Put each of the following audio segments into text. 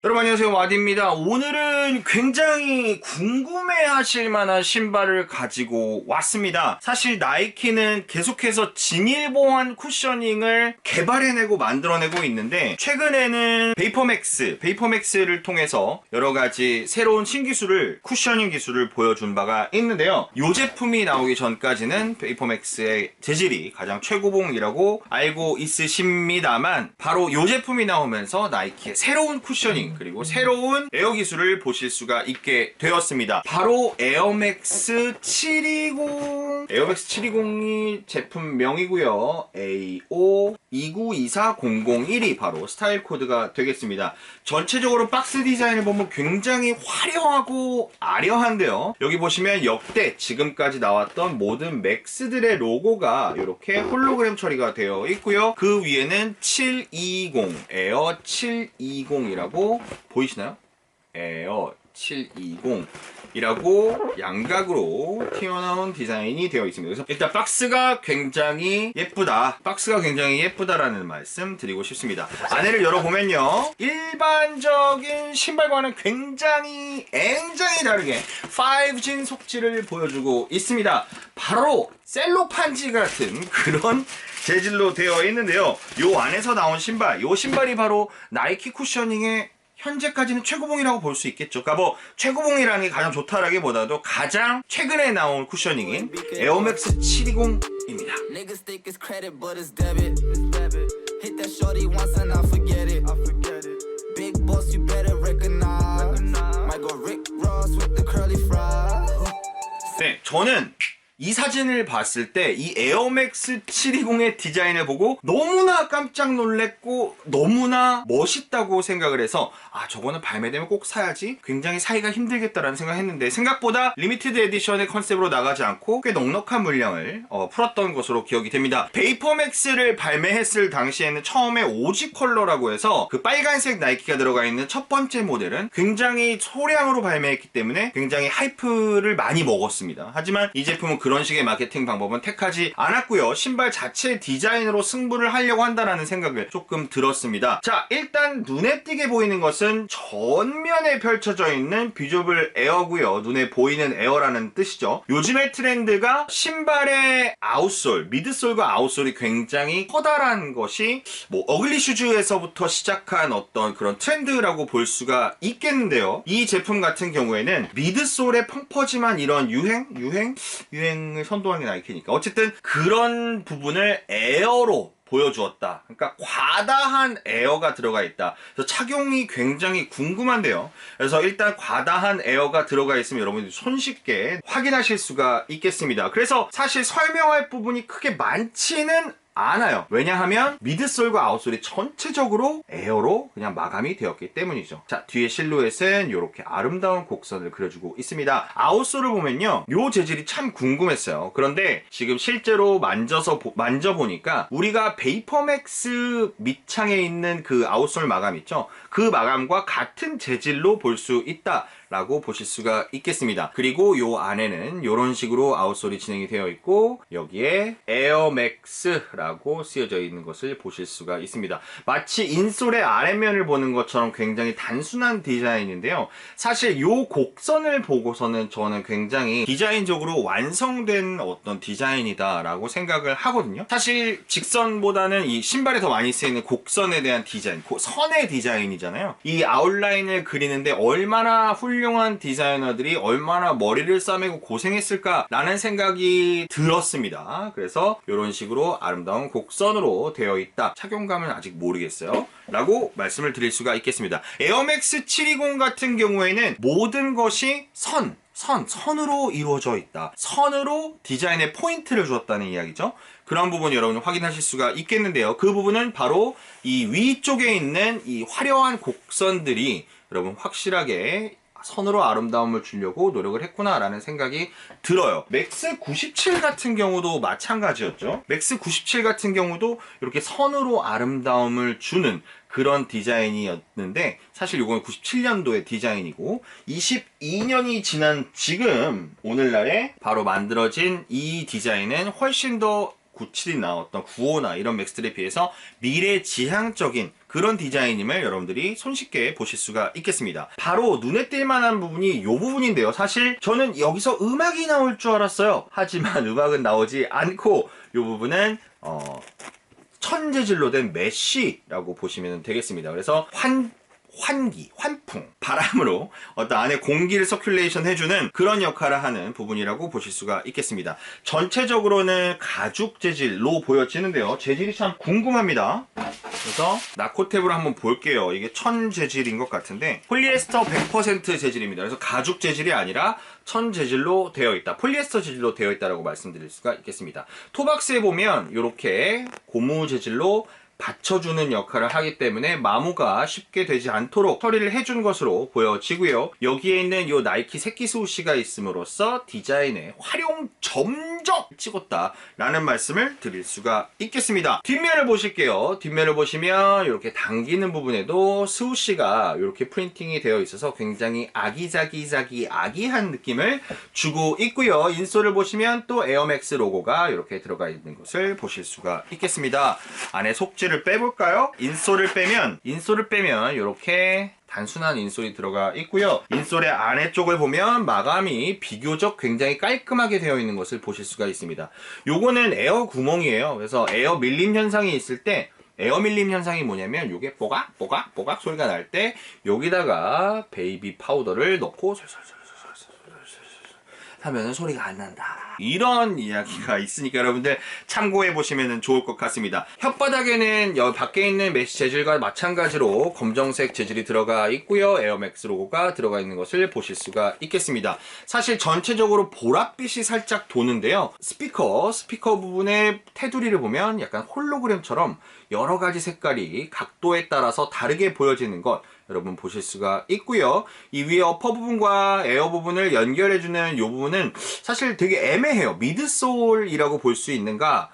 여러분 안녕하세요, 와디입니다. 오늘은 굉장히 궁금해하실 만한 신발을 가지고 왔습니다. 사실 나이키는 계속해서 진일보한 쿠셔닝을 개발해내고 만들어내고 있는데, 최근에는 베이퍼맥스를 통해서 여러가지 새로운 신기술을, 쿠셔닝 기술을 보여준 바가 있는데요. 이 제품이 나오기 전까지는 베이퍼맥스의 재질이 가장 최고봉이라고 알고 있으십니다만, 바로 이 제품이 나오면서 나이키의 새로운 쿠셔닝 그리고 새로운 에어 기술을 보실 수가 있게 되었습니다. 바로 에어맥스 720. 에어맥스 720이 제품명이고요. AO2924001이 바로 스타일 코드가 되겠습니다. 전체적으로 박스 디자인을 보면 굉장히 화려하고 아려한데요. 여기 보시면 역대 지금까지 나왔던 모든 맥스들의 로고가 이렇게 홀로그램 처리가 되어 있고요. 그 위에는 720, 에어 720이라고 보이시나요? 에어 720이라고 양각으로 튀어나온 디자인이 되어 있습니다. 그래서 일단 박스가 굉장히 예쁘다라는 말씀 드리고 싶습니다. 안에를 열어보면요, 일반적인 신발과는 굉장히 다르게 5진 속지를 보여주고 있습니다. 바로 셀로판지 같은 그런 재질로 되어 있는데요. 요 안에서 나온 신발, 요 신발이 바로 나이키 쿠셔닝의 현재까지는 최고봉이라고 볼 수 있겠죠. 그러니까 뭐 최고봉이라는 게 가장 좋다라기보다도 가장 최근에 나온 쿠셔닝인 에어맥스 720입니다. 네, 저는 이 사진을 봤을 때 이 에어맥스 720의 디자인을 보고 너무나 깜짝 놀랐고 너무나 멋있다고 생각을 해서, 저거는 발매되면 꼭 사야지, 굉장히 사기가 힘들겠다라는 생각을 했는데, 생각보다 리미티드 에디션의 컨셉으로 나가지 않고 꽤 넉넉한 물량을 풀었던 것으로 기억이 됩니다. 베이퍼맥스를 발매했을 당시에는 처음에 오지 컬러라고 해서 그 빨간색 나이키가 들어가 있는 첫 번째 모델은 굉장히 소량으로 발매했기 때문에 굉장히 하이프를 많이 먹었습니다. 하지만 이 제품은 그런 식의 마케팅 방법은 택하지 않았고요. 신발 자체 디자인으로 승부를 하려고 한다는 생각을 조금 들었습니다. 자, 일단 눈에 띄게 보이는 것은 전면에 펼쳐져 있는 비저블 에어고요. 눈에 보이는 에어라는 뜻이죠. 요즘의 트렌드가 신발의 아웃솔, 미드솔과 아웃솔이 굉장히 커다란 것이 어글리 슈즈에서부터 시작한 어떤 그런 트렌드라고 볼 수가 있겠는데요. 이 제품 같은 경우에는 미드솔에 펑퍼짐한 이런 유행을 선도하는 게 나이키니까 어쨌든 그런 부분을 에어로 보여주었다. 그러니까 과다한 에어가 들어가 있다. 그래서 착용이 굉장히 궁금한데요. 그래서 일단 과다한 에어가 들어가 있으면 여러분들이 손쉽게 확인하실 수가 있겠습니다. 그래서 사실 설명할 부분이 크게 많지는 않아요. 왜냐하면 미드솔과 아웃솔이 전체적으로 에어로 그냥 마감이 되었기 때문이죠. 자, 뒤에 실루엣은 이렇게 아름다운 곡선을 그려주고 있습니다. 아웃솔을 보면요, 요 재질이 참 궁금했어요. 그런데 지금 실제로 만져보니까 우리가 베이퍼맥스 밑창에 있는 그 아웃솔 마감 있죠? 그 마감과 같은 재질로 볼 수 있다 라고 보실 수가 있겠습니다. 그리고 요 안에는 이런 식으로 아웃솔이 진행이 되어 있고, 여기에 에어맥스라고 쓰여져 있는 것을 보실 수가 있습니다. 마치 인솔의 아래면을 보는 것처럼 굉장히 단순한 디자인인데요. 사실 요 곡선을 보고서는 저는 굉장히 디자인적으로 완성된 어떤 디자인이다 라고 생각을 하거든요. 사실 직선보다는 이 신발에 더 많이 쓰이는 곡선에 대한 디자인, 선의 디자인이잖아요. 이 아웃라인을 그리는데 얼마나 훌륭한 디자이너들이 얼마나 머리를 싸매고 고생했을까라는 생각이 들었습니다. 그래서 이런 식으로 아름다운 곡선으로 되어 있다. 착용감은 아직 모르겠어요 라고 말씀을 드릴 수가 있겠습니다. 에어맥스 720 같은 경우에는 모든 것이 선으로 이루어져 있다. 선으로 디자인에 포인트를 주었다는 이야기죠. 그런 부분 여러분 확인하실 수가 있겠는데요. 그 부분은 바로 이 위쪽에 있는 이 화려한 곡선들이 여러분 확실하게 선으로 아름다움을 주려고 노력을 했구나라는 생각이 들어요. 맥스 97 같은 경우도 마찬가지였죠. 맥스 97 같은 경우도 이렇게 선으로 아름다움을 주는 그런 디자인이었는데, 사실 이건 97년도의 디자인이고 22년이 지난 지금 오늘날에 바로 만들어진 이 디자인은 훨씬 더 97이 나왔던 95나 이런 맥스들에 비해서 미래지향적인 그런 디자인임을 여러분들이 손쉽게 보실 수가 있겠습니다. 바로 눈에 띌 만한 부분이 이 부분인데요. 사실 저는 여기서 음악이 나올 줄 알았어요. 하지만 음악은 나오지 않고 이 부분은 천재질로 된 메쉬라고 보시면 되겠습니다. 그래서 환기, 환풍, 바람으로 어떤 안에 공기를 서큘레이션 해주는 그런 역할을 하는 부분이라고 보실 수가 있겠습니다. 전체적으로는 가죽 재질로 보여지는데요. 재질이 참 궁금합니다. 그래서 나코탭으로 한번 볼게요. 이게 천 재질인 것 같은데 폴리에스터 100% 재질입니다. 그래서 가죽 재질이 아니라 천 재질로 되어 있다. 폴리에스터 재질로 되어 있다라고 말씀드릴 수가 있겠습니다. 토박스에 보면 이렇게 고무 재질로 받쳐주는 역할을 하기 때문에 마모가 쉽게 되지 않도록 처리를 해준 것으로 보여지고요. 여기에 있는 이 나이키 새끼 스우시가 있음으로써 디자인의 활용 점적 찍었다라는 말씀을 드릴 수가 있겠습니다. 뒷면을 보실게요. 뒷면을 보시면 이렇게 당기는 부분에도 스우시가 이렇게 프린팅이 되어 있어서 굉장히 아기자기자기 아기한 느낌을 주고 있고요. 인솔을 보시면 또 에어맥스 로고가 이렇게 들어가 있는 것을 보실 수가 있겠습니다. 안에 속재 를 빼볼까요? 인솔을 빼면 이렇게 단순한 인솔이 들어가 있고요. 인솔의 안에 쪽을 보면 마감이 비교적 굉장히 깔끔하게 되어 있는 것을 보실 수가 있습니다. 요거는 에어 구멍이에요. 그래서 에어 밀림 현상이 있을 때 에어 밀림 현상이 뭐냐면 요게 뽀각뽀각 소리가 날 때 여기다가 베이비 파우더를 넣고 솔솔솔 하면 소리가 안 난다. 이런 이야기가 있으니까 여러분들 참고해 보시면 좋을 것 같습니다. 혓바닥에는 밖에 있는 메쉬 재질과 마찬가지로 검정색 재질이 들어가 있고요. 에어맥스 로고가 들어가 있는 것을 보실 수가 있겠습니다. 사실 전체적으로 보랏빛이 살짝 도는데요. 스피커 부분의 테두리를 보면 약간 홀로그램처럼 여러 가지 색깔이 각도에 따라서 다르게 보여지는 것 여러분 보실 수가 있고요. 이 위에 어퍼 부분과 에어 부분을 연결해주는 이 부분은 사실 되게 애매해요. 미드솔이라고 볼 수 있는가?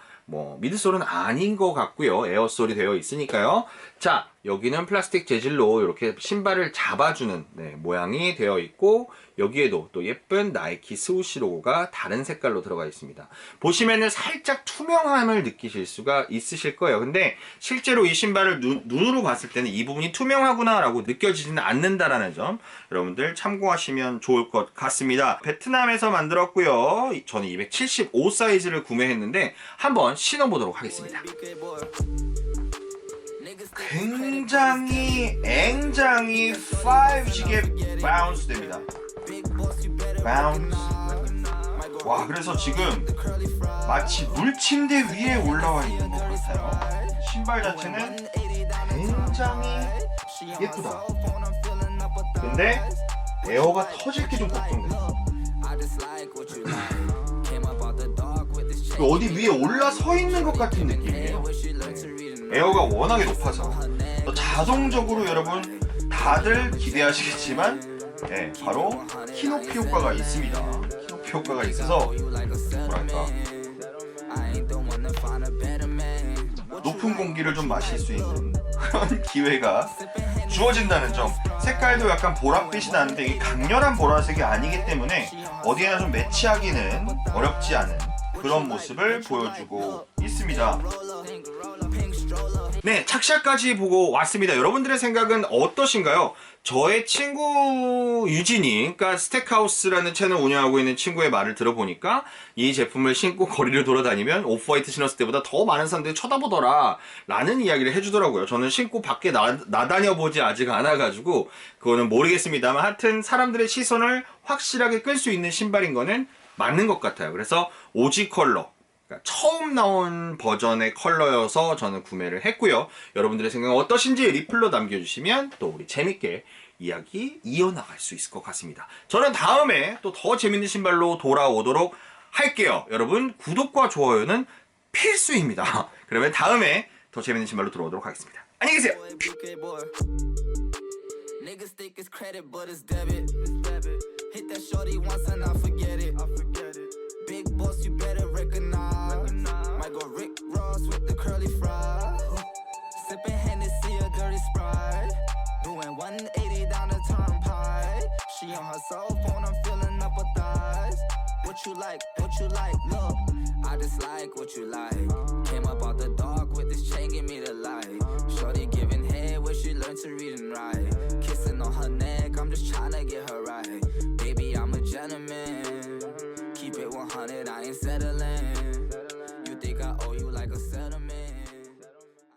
미드솔은 아닌 것 같고요. 에어솔이 되어 있으니까요. 자, 여기는 플라스틱 재질로 이렇게 신발을 잡아주는 모양이 되어 있고 여기에도 또 예쁜 나이키 스우시 로고가 다른 색깔로 들어가 있습니다. 보시면은 살짝 투명함을 느끼실 수가 있으실 거예요. 근데 실제로 이 신발을 눈으로 봤을 때는 이 부분이 투명하구나 라고 느껴지지는 않는다라는 점 여러분들 참고하시면 좋을 것 같습니다. 베트남에서 만들었고요. 저는 275 사이즈를 구매했는데 한번 신어보도록 하겠습니다. 굉장히 앵장히 5G에 바운스 됩니다. 바운스. 와, 그래서 지금 마치 물침대 위에 올라와 있는 것 같아요. 신발 자체는 굉장히 예쁘다. 근데 에어가 터질 게 좀 걱정돼요. 어디 위에 올라서 있는 것 같은 느낌이에요. 에어가 워낙에 높아서 자동적으로 여러분 다들 기대하시겠지만 바로 키높이 효과가 있습니다. 키높이 효과가 있어서 뭐랄까 높은 공기를 좀 마실 수 있는 그런 기회가 주어진다는 점. 색깔도 약간 보랏빛이 나는데 이게 강렬한 보라색이 아니기 때문에 어디에나 좀 매치하기는 어렵지 않은 그런 모습을 보여주고 있습니다. 네, 착샷까지 보고 왔습니다. 여러분들의 생각은 어떠신가요? 저의 친구 유진이, 그러니까 스택하우스라는 채널 운영하고 있는 친구의 말을 들어보니까 이 제품을 신고 거리를 돌아다니면 오프화이트 신었을 때보다 더 많은 사람들이 쳐다보더라 라는 이야기를 해주더라고요. 저는 신고 밖에 나다녀보지 아직 않아가지고 그거는 모르겠습니다만 하여튼 사람들의 시선을 확실하게 끌 수 있는 신발인 거는 맞는 것 같아요. 그래서 오지 컬러, 그러니까 처음 나온 버전의 컬러여서 저는 구매를 했고요. 여러분들의 생각은 어떠신지 리플로 남겨주시면 또 우리 재밌게 이야기 이어나갈 수 있을 것 같습니다. 저는 다음에 또 더 재밌는 신발로 돌아오도록 할게요. 여러분 구독과 좋아요는 필수입니다. 그러면 다음에 더 재밌는 신발로 돌아오도록 하겠습니다. 안녕히 계세요. Niggas think it's credit, but it's debit. Hit that shorty once and I forget it. Big boss, you better recognize. Might go Rick Ross with the curly fries. Sipping Hennessy, a dirty Sprite. Doing 180 down the turnpike. She on her cell phone, I'm feeling up her thighs. What you like? What you like? Look, I just like what you like. Came up out the dark with this chain, give me the light. Shorty giving head. learn to read and write. Kissing on her neck, I'm just tryna get her right. Baby, I'm a gentleman. Keep it 100, I ain't settling.